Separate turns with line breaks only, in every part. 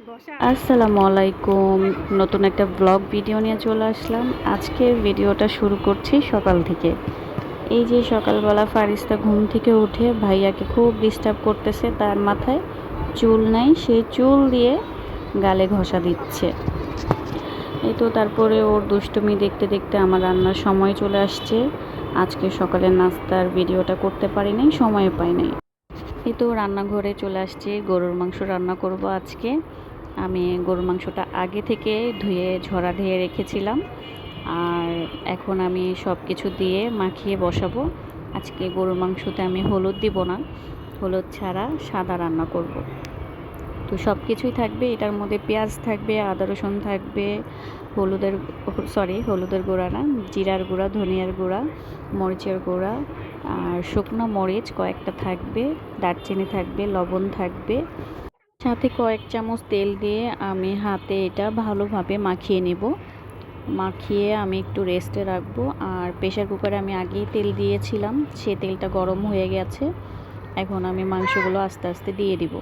আসসালামু আলাইকুম। নতুন একটা ব্লগ ভিডিও নিয়ে চলে আসলাম। আজকের ভিডিওটা শুরু করছি সকাল থেকে। এই যে সকালবেলা ফারিস্তা ঘুম থেকে উঠে ভাইয়াকে খুব ডিস্টার্ব করতেছে। তার মাথায় চুল নাই, সেই চুল দিয়ে গালে ঘষা দিচ্ছে। এই তো তারপরে ওর দুষ্টুমি দেখতে দেখতে আমার রান্নার সময় চলে আসছে। আজকে সকালের নাস্তার ভিডিওটা করতে পারিনি, সময় পাই নাই। এই তো রান্নাঘরে চলে আসছি, গরুর মাংস রান্না করব আজকে। আমি গরুর মাংসটা আগে থেকে ধুয়ে ঝরা দিয়ে রেখেছিলাম, আর এখন আমি সব কিছু দিয়ে মাখিয়ে বসাবো। আজকে গরুর মাংসতে আমি হলুদ দিব না, হলুদ ছাড়া সাদা রান্না করব। তো সব কিছুই থাকবে, এটার মধ্যে পেঁয়াজ থাকবে, আদা রসুন থাকবে, হলুদের গুঁড়া না, জিরার গুঁড়া, ধনিয়ার গুঁড়া, মরিচের গুঁড়া, আর শুকনো মরিচ কয়েকটা থাকবে, দারচিনি থাকবে, লবণ থাকবে, সাথে কয়েক চামচ তেল দিয়ে আমি হাতে এটা ভালোভাবে মাখিয়ে নেব। মাখিয়ে আমি একটু রেস্টে রাখবো। আর প্রেশার কুকারে আমি আগেই তেল দিয়েছিলাম, সে তেলটা গরম হয়ে গেছে। এখন আমি মাংসগুলো আস্তে আস্তে দিয়ে দিব।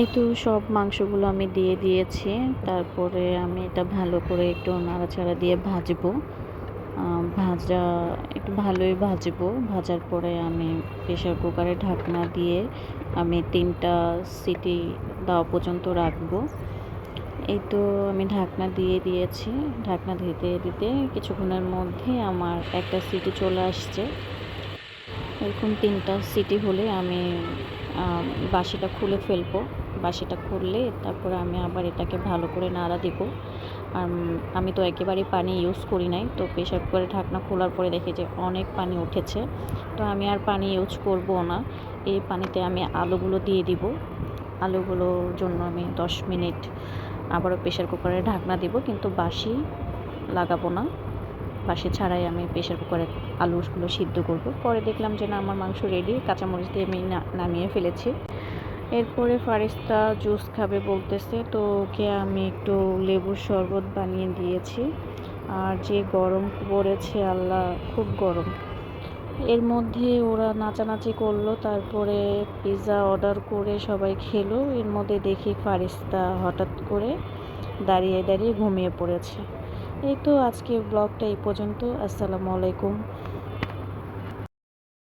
এই তো সব মাংসগুলো আমি দিয়ে দিয়েছি। তারপরে আমি এটা ভালো করে একটু নাড়াচাড়া দিয়ে ভাজবো। একটু ভালোই ভাজবো। ভাজার পরে আমি প্রেশার কুকারে ঢাকনা দিয়ে আমি 3টা সিটি দেওয়া পর্যন্ত রাখবো। এই তো আমি ঢাকনা দিয়ে দিয়েছি। ঢাকনা দিতে দিতে কিছুক্ষণের মধ্যে আমার একটা সিটি চলে আসছে। এরকম 3টা সিটি হলে আমি বাসিটা খুলে ফেলবো। বাসিটা খুললে তারপরে আমি আবার এটাকে ভালো করে নাড়া দিব। আর আমি তো একেবারেই পানি ইউজ করি নাই, তো প্রেশার কুকারে ঢাকনা খোলার পরে দেখি যে অনেক পানি উঠেছে। তো আমি আর পানি ইউজ করব না। এই পানিতে আমি আলুগুলো দিয়ে দিব। আলুগুলোর জন্য আমি 10 মিনিট আবারও প্রেশার কুকারে ঢাকনা দিব, কিন্তু বাসি লাগাবো না। বাসি ছাড়াই আমি প্রেশার কুকারে আলুগুলো সিদ্ধ করব। পরে দেখলাম যে না, আমার মাংস রেডি। কাঁচামরিচ দিয়ে আমি নামিয়ে ফেলেছি। এরপরে ফারিস্তা জুস খাবে বলতেছে, তো ওকে আমি একটু লেবুর শরবত বানিয়ে দিয়েছি। আর যে গরম পড়েছে আল্লাহ, খুব গরম। এর মধ্যে ওরা নাচানাচি করলো, তারপরে পিৎজা অর্ডার করে সবাই খেলো। এর মধ্যে দেখি ফারিস্তা হঠাৎ করে দাঁড়িয়ে দাঁড়িয়ে ঘুমিয়ে পড়েছে। এই তো আজকে ব্লগটা এই পর্যন্ত। আসসালামু আলাইকুম।